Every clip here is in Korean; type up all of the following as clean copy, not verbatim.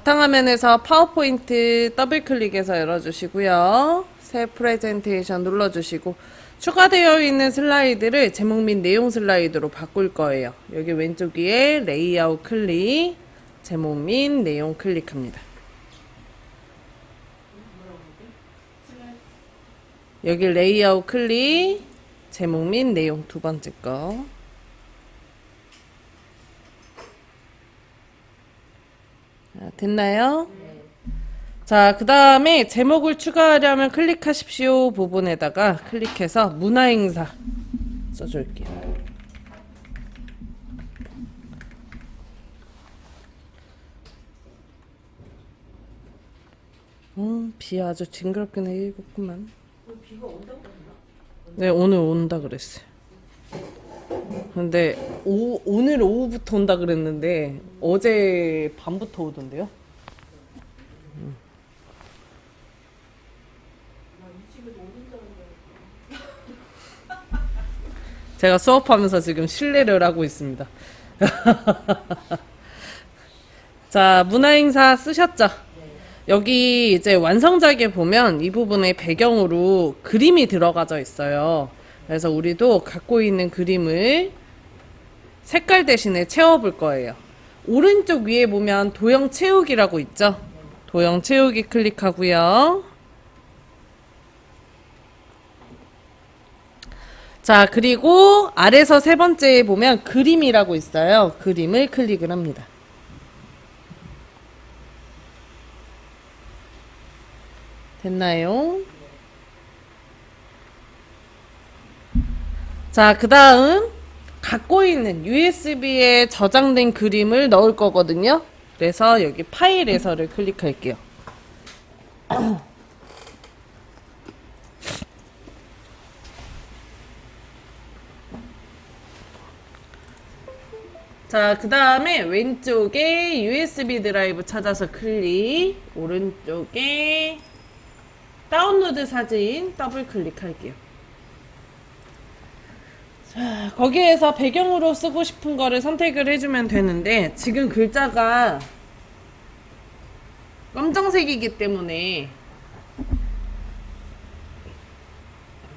바탕화면에서 파워포인트 더블 클릭해서 열어주시고요. 새 프레젠테이션 눌러주시고 추가되어 있는 슬라이드를 제목 및 내용 슬라이드로 바꿀 거예요. 여기 왼쪽 위에 레이아웃 클릭, 제목 및 내용 클릭합니다. 여기 레이아웃 클릭, 제목 및 내용 두 번째 거. 됐나요? 네. 자, 그 다음에 제목을 추가하려면 클릭하십시오 부분에다가 클릭해서 문화행사 써줄게요. 비 아주 징그럽게 내리겠구만. 비가 온다고 했나? 네, 오늘 온다 그랬어요. 근데 오늘 오후부터 온다 그랬는데 어제 밤부터 오던데요? 제가 수업하면서 지금 실례를 하고 있습니다. 자, 문화행사 쓰셨죠? 여기 이제 완성작에 보면 이 부분에 배경으로 그림이 들어가져 있어요. 그래서 우리도 갖고 있는 그림을 색깔 대신에 채워볼 거예요. 오른쪽 위에 보면 도형 채우기라고 있죠? 도형 채우기 클릭하고요. 자, 그리고 아래서 세 번째에 보면 그림이라고 있어요. 그림을 클릭을 합니다. 됐나요? 자, 그 다음 갖고 있는 USB에 저장된 그림을 넣을 거거든요. 그래서 여기 파일에서를 클릭할게요. 자, 그 다음에 왼쪽에 USB 드라이브 찾아서 클릭, 오른쪽에 다운로드 사진 더블 클릭할게요. 자, 거기에서 배경으로 쓰고 싶은 거를 선택을 해주면 되는데 지금 글자가 검정색이기 때문에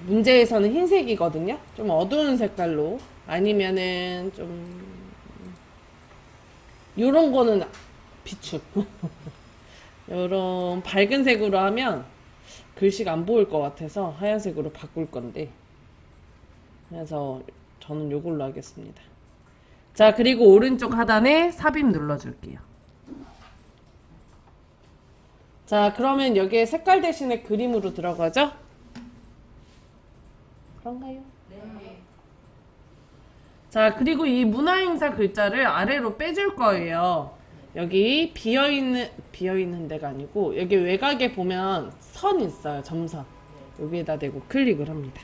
문제에서는 흰색이거든요. 좀 어두운 색깔로 아니면은 좀 요런 거는 비축 요런 밝은 색으로 하면 글씨가 안 보일 것 같아서 하얀색으로 바꿀 건데 그래서 저는 요걸로 하겠습니다. 자, 그리고 오른쪽 하단에 삽입 눌러줄게요. 자, 그러면 여기에 색깔 대신에 그림으로 들어가죠? 그런가요? 네. 자, 그리고 이 문화행사 글자를 아래로 빼줄 거예요. 여기 비어있는 데가 아니고 여기 외곽에 보면 선 있어요. 점선. 여기에다 대고 클릭을 합니다.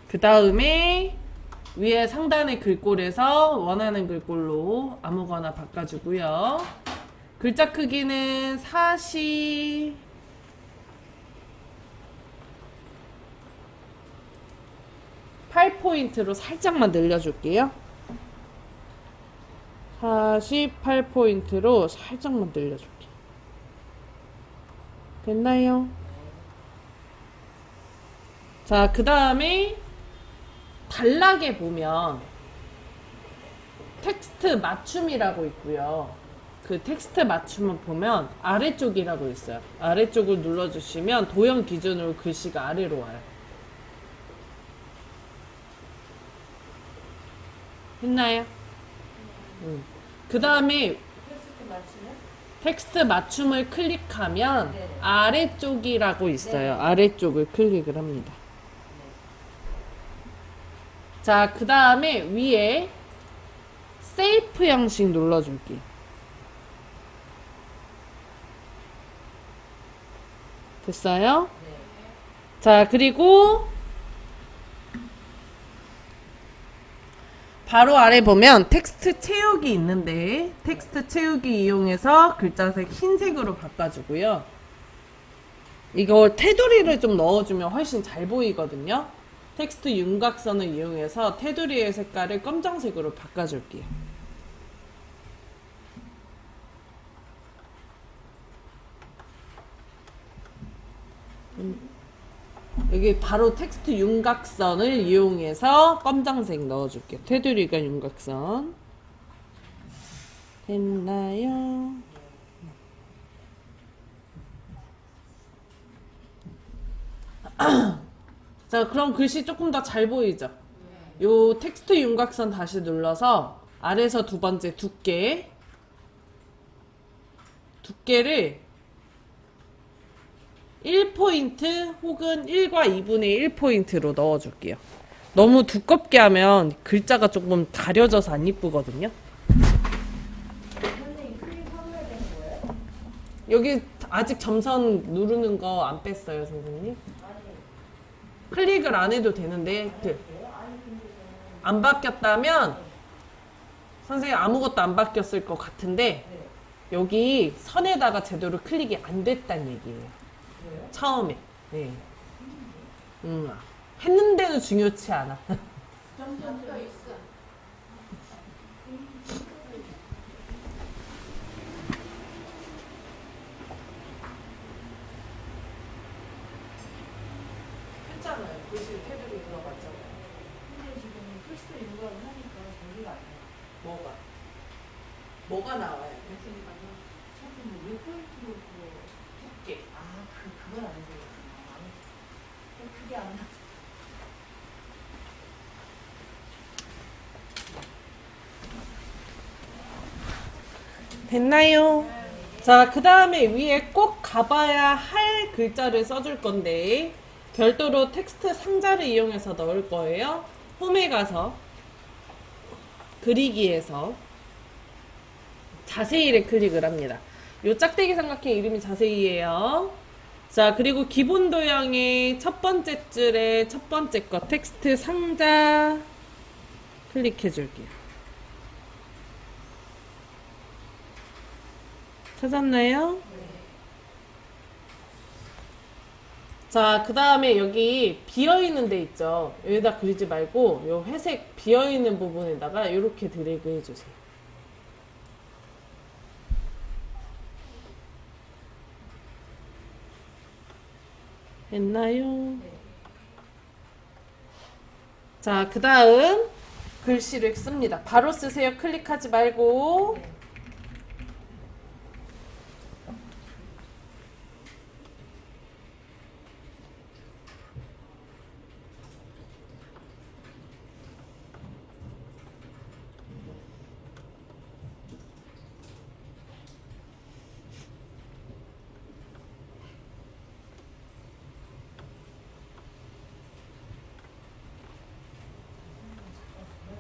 그 다음에 위에 상단의 글꼴에서 원하는 글꼴로 아무거나 바꿔주고요. 글자 크기는 48포인트로 살짝만 늘려줄게요. 48포인트로 살짝만 늘려줄게요. 됐나요? 자, 그 다음에 단락에 보면 텍스트 맞춤이라고 있고요. 그 텍스트 맞춤을 보면 아래쪽이라고 있어요. 아래쪽을 눌러주시면 도형 기준으로 글씨가 아래로 와요. 했나요? 그 다음에 텍스트 맞춤을 클릭하면 아래쪽이라고 있어요. 아래쪽을 클릭을 합니다. 자, 그 다음에 위에 세이프 형식 눌러줄게요. 됐어요? 자, 그리고 바로 아래 보면 텍스트 채우기 있는데 텍스트 채우기 이용해서 글자색 흰색으로 바꿔주고요. 이거 테두리를 좀 넣어주면 훨씬 잘 보이거든요. 텍스트 윤곽선을 이용해서 테두리의 색깔을 검정색으로 바꿔줄게요. 여기 바로 텍스트 윤곽선을 이용해서 검정색 넣어줄게요. 테두리가 윤곽선. 됐나요? 자, 그럼 글씨 조금 더 잘 보이죠? 요 텍스트 윤곽선 다시 눌러서 아래에서 두 번째 두께를 1포인트 혹은 1과 2분의 1포인트로 넣어줄게요. 너무 두껍게 하면 글자가 조금 가려져서 안 이쁘거든요. 여기 아직 점선 누르는 거 안 뺐어요, 선생님? 클릭을 안 해도 되는데 안 바뀌었다면 선생님 아무것도 안 바뀌었을 것 같은데 여기 선에다가 제대로 클릭이 안 됐다는 얘기예요. 처음에. 네. 했는데는 중요치 않아. 했잖아요. 글씨 테두리 들어갔잖아요. 근데 지금 텍스트 윤곽을 하니까 저기가 안 나요. 뭐가 나와요? 그러니까 자꾸 왜 포인트로 두께. 그걸 안 돼요. 그게 안 나. 됐나요? 자, 그 다음에 위에 꼭 가봐야 할 글자를 써줄 건데 별도로 텍스트 상자를 이용해서 넣을 거예요. 홈에 가서 그리기에서 자세히를 클릭을 합니다. 요 짝대기 삼각형 이름이 자세히예요. 자, 그리고 기본 도형의 첫 번째 줄에 첫 번째 거 텍스트 상자 클릭해 줄게요. 찾았나요? 자, 그 다음에 여기 비어있는 데 있죠. 여기다 그리지 말고 요 회색 비어있는 부분에다가 이렇게 드래그 해주세요. 됐나요? 자, 그 다음 글씨를 씁니다. 바로 쓰세요. 클릭하지 말고.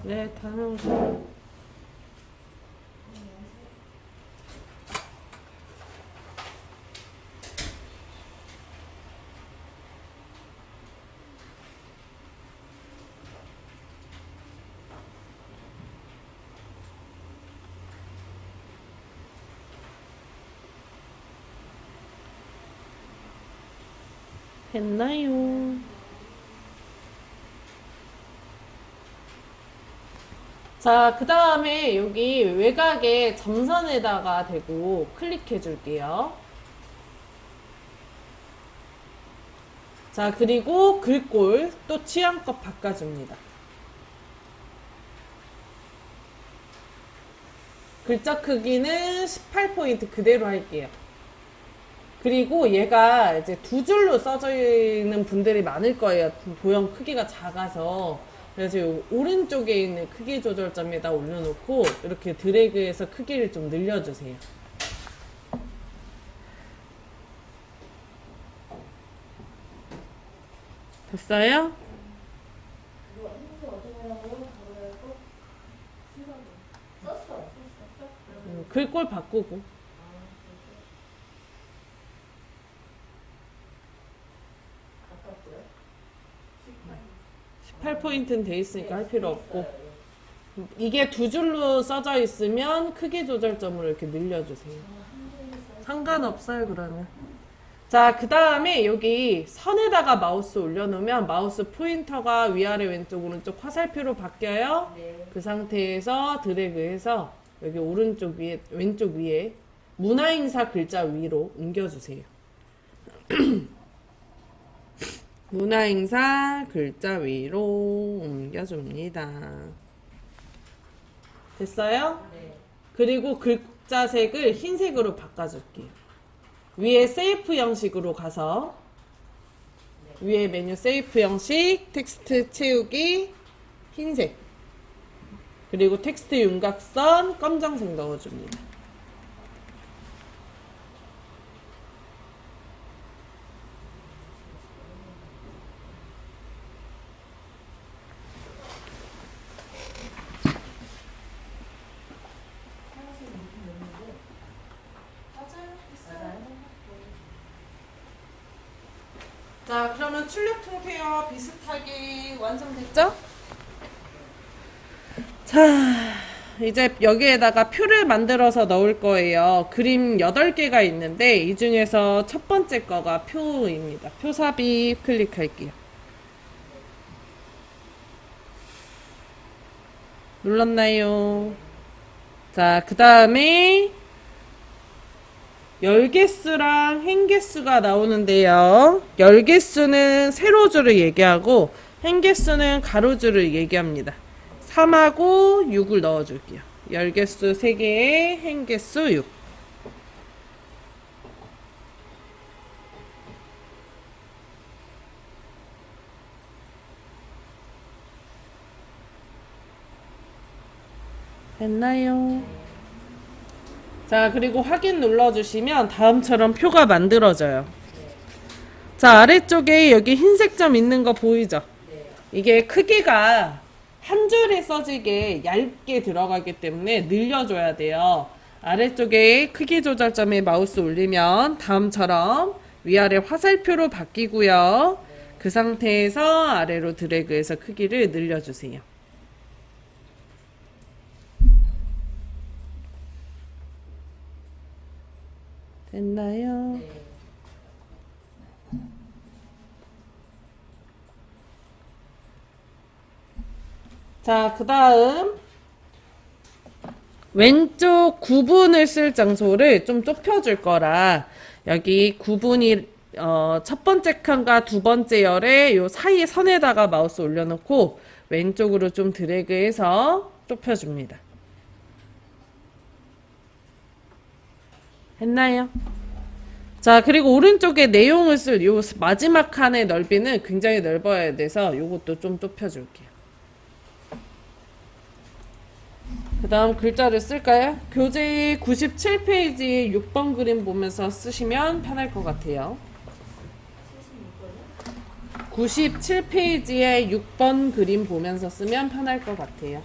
네, 다녀오세요. 됐나요? 자, 그 다음에 여기 외곽에 점선에다가 대고 클릭해 줄게요. 자, 그리고 글꼴 또 취향껏 바꿔줍니다. 글자 크기는 18포인트 그대로 할게요. 그리고 얘가 이제 두 줄로 써져 있는 분들이 많을 거예요. 도형 크기가 작아서. 그래서 요 오른쪽에 있는 크기 조절점에다 올려놓고 이렇게 드래그해서 크기를 좀 늘려주세요. 됐어요? 글꼴 바꾸고. 18포인트는 돼 있으니까 할 필요 없고. 이게 두 줄로 써져 있으면 크기 조절점을 이렇게 늘려주세요. 상관없어요, 그러면. 자, 그 다음에 여기 선에다가 마우스 올려놓으면 마우스 포인터가 위아래 왼쪽 오른쪽 화살표로 바뀌어요. 그 상태에서 드래그해서 여기 오른쪽 위에 왼쪽 위에 문화행사 글자 위로 옮겨주세요. 문화행사 글자 위로 옮겨줍니다. 됐어요? 네. 그리고 글자색을 흰색으로 바꿔줄게요. 위에 세이프 형식으로 가서 위에 메뉴 세이프 형식, 텍스트 채우기, 흰색. 그리고 텍스트 윤곽선 검정색 넣어줍니다. 파란색 느낌 넣는데. 맞아요. 맞아요? 자, 그러면 출력 통폐와 비슷하게 완성됐죠? 자, 이제 여기에다가 표를 만들어서 넣을 거예요. 그림 8개가 있는데 이 중에서 첫 번째 거가 표입니다. 표 삽입 클릭할게요. 눌렀나요? 자, 그 다음에 열개수랑 행개수가 나오는데요. 열개수는 세로줄을 얘기하고 행개수는 가로줄을 얘기합니다. 3하고 6을 넣어줄게요. 열개수 3개에 행개수 6. 됐나요? 자, 그리고 확인 눌러주시면 다음처럼 표가 만들어져요. 자, 아래쪽에 여기 흰색 점 있는 거 보이죠? 네. 이게 크기가 한 줄에 써지게 얇게 들어가기 때문에 늘려줘야 돼요. 아래쪽에 크기 조절점에 마우스 올리면 다음처럼 위아래 화살표로 바뀌고요. 그 상태에서 아래로 드래그해서 크기를 늘려주세요. 됐나요? 네. 자, 그 다음 왼쪽 구분을 쓸 장소를 좀 좁혀줄 거라 여기 구분이 첫 번째 칸과 두 번째 열에 요 사이 선에다가 마우스 올려놓고 왼쪽으로 좀 드래그해서 좁혀줍니다. 했나요? 자, 그리고 오른쪽에 내용을 쓸 요 마지막 칸의 넓이는 굉장히 넓어야 돼서 요것도 좀 좁혀줄게요. 그 다음 글자를 쓸까요? 교재 97페이지 6번 그림 보면서 쓰시면 편할 것 같아요. 97페이지에 6번 그림 보면서 쓰면 편할 것 같아요.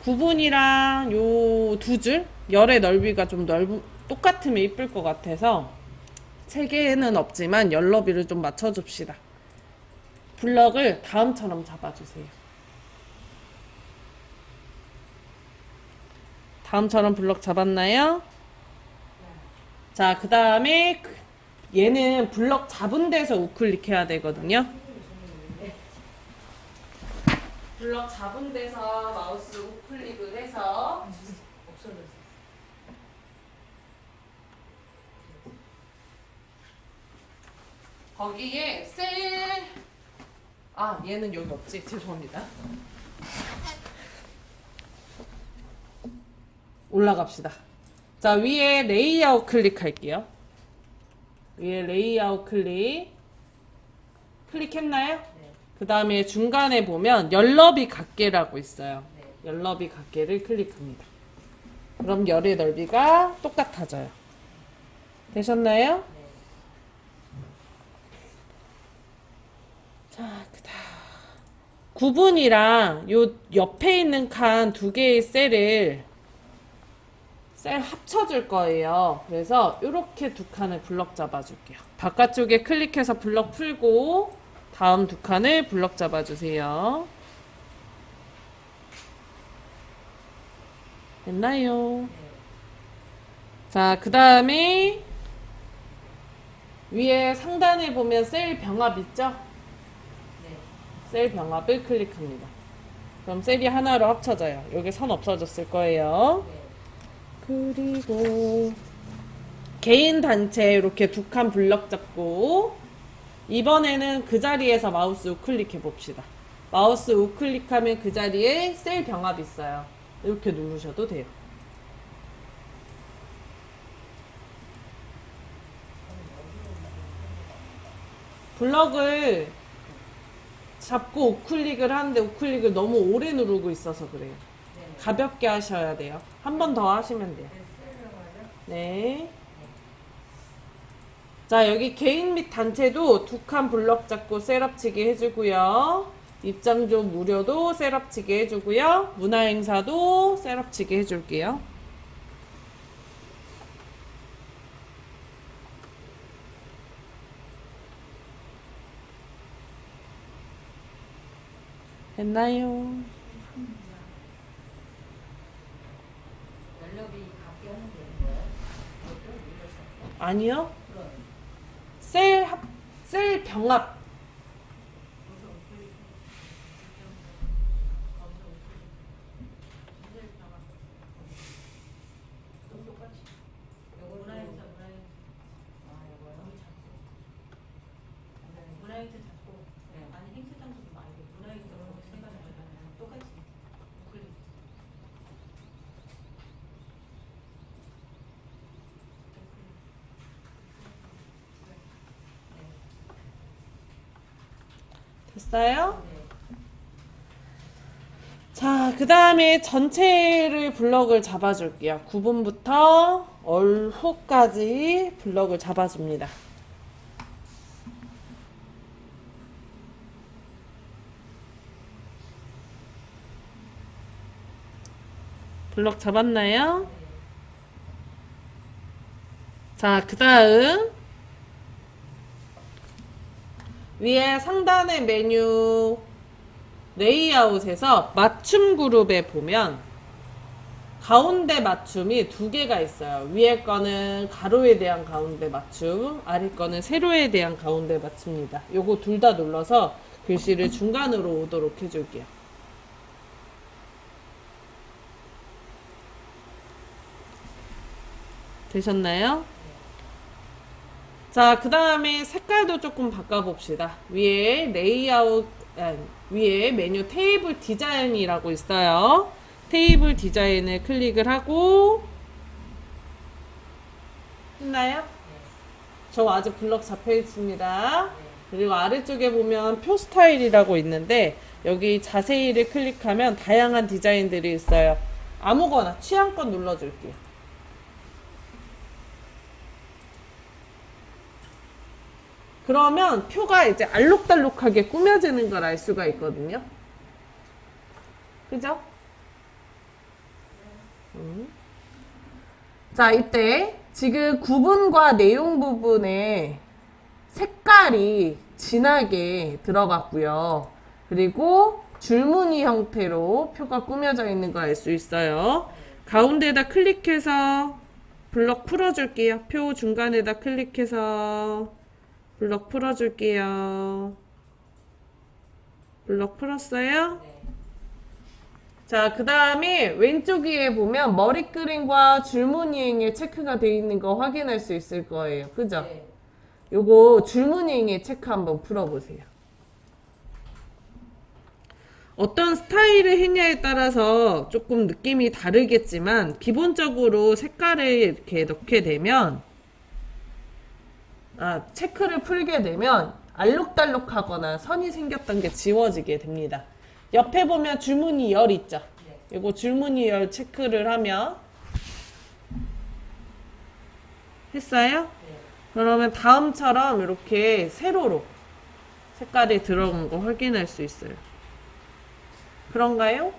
구분이랑 요 두 줄, 열의 넓이가 좀 똑같으면 이쁠 것 같아서 세 개는 없지만 열 너비를 좀 맞춰줍시다. 블럭을 다음처럼 잡아주세요. 다음처럼 블럭 잡았나요? 자, 그 다음에 얘는 블럭 잡은 데서 우클릭 해야 되거든요. 블럭 잡은 데서 마우스 우클릭을 해서 없어졌어. 거기에 얘는 여기 없지. 죄송합니다. 올라갑시다. 자, 위에 레이아웃 클릭할게요. 위에 레이아웃 클릭했나요? 네. 그 다음에 중간에 보면 열너비 각계라고 있어요. 네. 열너비 각계를 클릭합니다. 그럼 열의 넓이가 똑같아져요. 되셨나요? 네. 자, 그다음 구분이랑 요 옆에 있는 칸 두 개의 셀 합쳐줄 거예요. 그래서 이렇게 두 칸을 블럭 잡아줄게요. 바깥쪽에 클릭해서 블럭 풀고 다음 두 칸을 블럭 잡아주세요. 됐나요? 자, 그 다음에 위에 상단에 보면 셀 병합 있죠? 네. 셀 병합을 클릭합니다. 그럼 셀이 하나로 합쳐져요. 여기 선 없어졌을 거예요. 네. 그리고 개인 단체 이렇게 두 칸 블럭 잡고 이번에는 그 자리에서 마우스 우클릭 해봅시다. 마우스 우클릭하면 그 자리에 셀 병합 있어요. 이렇게 누르셔도 돼요. 블럭을 잡고 우클릭을 하는데 우클릭을 너무 오래 누르고 있어서 그래요. 네. 가볍게 하셔야 돼요. 한 번 더 하시면 돼요. 네. 자, 여기 개인 및 단체도 두 칸 블럭 잡고 셋업치기 해주고요. 입장료 무료도 셋업치기 해주고요. 문화행사도 셋업치기 해줄게요. 됐나요? 연락이 밖에 하는 게 있는 거예요? 그것도 눌러서. 아니요. 그럼. 셀 병합. 또 똑같이. 요거 문화행사. 아, 요거요? 문화행사 잡고. 네. 아니 행사장도 좀 말고 문화행사 세 가지 말잖아요. 똑같이. 우클릭. 됐어요? 네. 자, 그 다음에 전체를 블럭을 잡아줄게요. 구분부터 얼후까지 블럭을 잡아줍니다. 블럭 잡았나요? 자, 그 다음 위에 상단의 메뉴 레이아웃에서 맞춤 그룹에 보면 가운데 맞춤이 두 개가 있어요. 위에 거는 가로에 대한 가운데 맞춤, 아래 거는 세로에 대한 가운데 맞춤입니다. 요거 둘 다 눌러서 글씨를 중간으로 오도록 해줄게요. 되셨나요? 자, 그 다음에 색깔도 조금 바꿔봅시다. 위에 위에 메뉴 테이블 디자인이라고 있어요. 테이블 디자인을 클릭을 하고 했나요? 저 아직 블럭 잡혀 있습니다. 그리고 아래쪽에 보면 표 스타일이라고 있는데 여기 자세히를 클릭하면 다양한 디자인들이 있어요. 아무거나 취향껏 눌러줄게요. 그러면 표가 이제 알록달록하게 꾸며지는 걸 알 수가 있거든요. 그죠? 자, 이때 지금 구분과 내용 부분에 색깔이 진하게 들어갔고요. 그리고 줄무늬 형태로 표가 꾸며져 있는 거 알 수 있어요. 가운데다 클릭해서 블럭 풀어줄게요. 표 중간에다 클릭해서 블럭 풀어줄게요. 블럭 풀었어요? 자, 그 다음에 왼쪽 위에 보면 머리 그림과 줄무늬행에 체크가 되어 있는 거 확인할 수 있을 거예요. 그죠? 네. 요거 줄무늬행에 체크 한번 풀어보세요. 어떤 스타일을 했냐에 따라서 조금 느낌이 다르겠지만 기본적으로 색깔을 이렇게 넣게 되면 체크를 풀게 되면 알록달록하거나 선이 생겼던 게 지워지게 됩니다. 옆에 보면 줄무늬 열 있죠? 이거 줄무늬 열 체크를 하면 했어요? 그러면 다음처럼 이렇게 세로로 색깔이 들어간 거 확인할 수 있어요. 그런가요?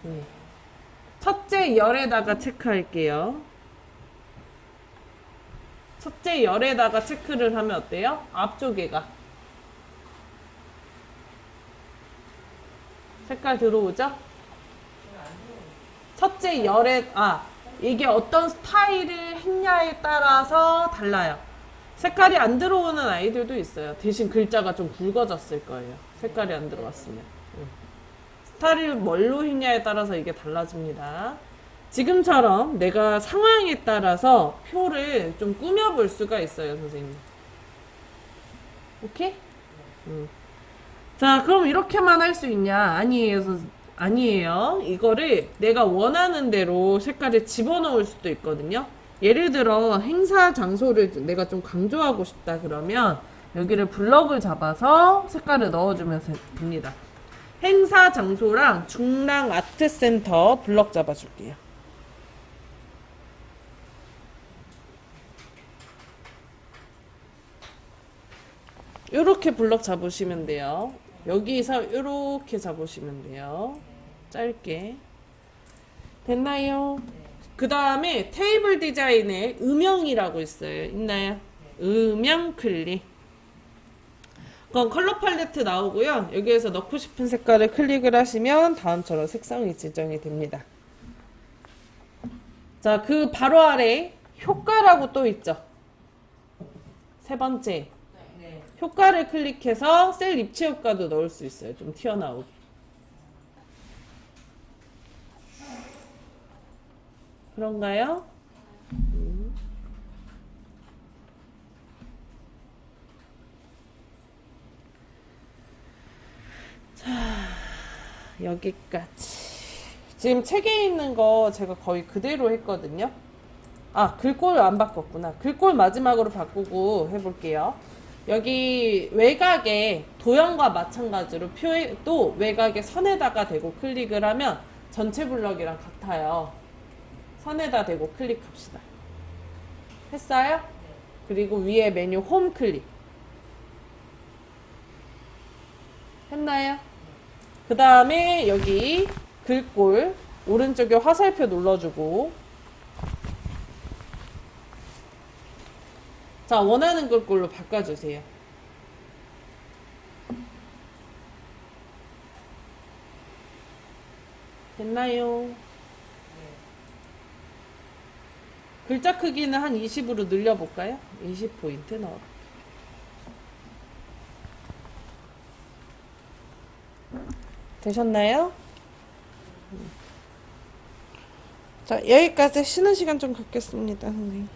네. 첫째 열에다가 체크할게요. 첫째 열에다가 체크를 하면 어때요? 앞쪽에가 색깔 들어오죠? 첫째 열에 이게 어떤 스타일을 했냐에 따라서 달라요. 색깔이 안 들어오는 아이들도 있어요. 대신 글자가 좀 굵어졌을 거예요. 색깔이 안 들어왔으면. 스타일을 뭘로 했냐에 따라서 이게 달라집니다. 지금처럼 내가 상황에 따라서 표를 좀 꾸며볼 수가 있어요, 선생님. 오케이? 자, 그럼 이렇게만 할 수 있냐? 아니에요, 아니에요. 이거를 내가 원하는 대로 색깔을 집어넣을 수도 있거든요. 예를 들어 행사 장소를 내가 좀 강조하고 싶다 그러면 여기를 블럭을 잡아서 색깔을 넣어주면 됩니다. 행사 장소랑 중랑 아트센터 블럭 잡아줄게요. 요렇게 블럭 잡으시면 돼요. 여기서 요렇게 잡으시면 돼요. 짧게. 됐나요? 그 다음에 테이블 디자인에 음영이라고 있어요. 있나요? 음영 클릭. 그건 컬러 팔레트 나오고요. 여기에서 넣고 싶은 색깔을 클릭을 하시면 다음처럼 색상이 지정이 됩니다. 자, 그 바로 아래 효과라고 또 있죠. 세 번째. 효과를 클릭해서 셀 입체 효과도 넣을 수 있어요. 좀 튀어나오게. 그런가요? 자, 여기까지. 지금 책에 있는 거 제가 거의 그대로 했거든요. 글꼴 안 바꿨구나. 글꼴 마지막으로 바꾸고 해볼게요. 여기 외곽에 도형과 마찬가지로 표에 또 외곽에 선에다가 대고 클릭을 하면 전체 블럭이랑 같아요. 선에다 대고 클릭합시다. 했어요? 그리고 위에 메뉴 홈 클릭. 했나요? 그 다음에 여기 글꼴 오른쪽에 화살표 눌러주고, 자, 원하는 글꼴로 바꿔주세요. 됐나요? 글자 크기는 한 20으로 늘려볼까요? 20포인트 넣어. 되셨나요? 자, 여기까지 쉬는 시간 좀 갖겠습니다, 선생님.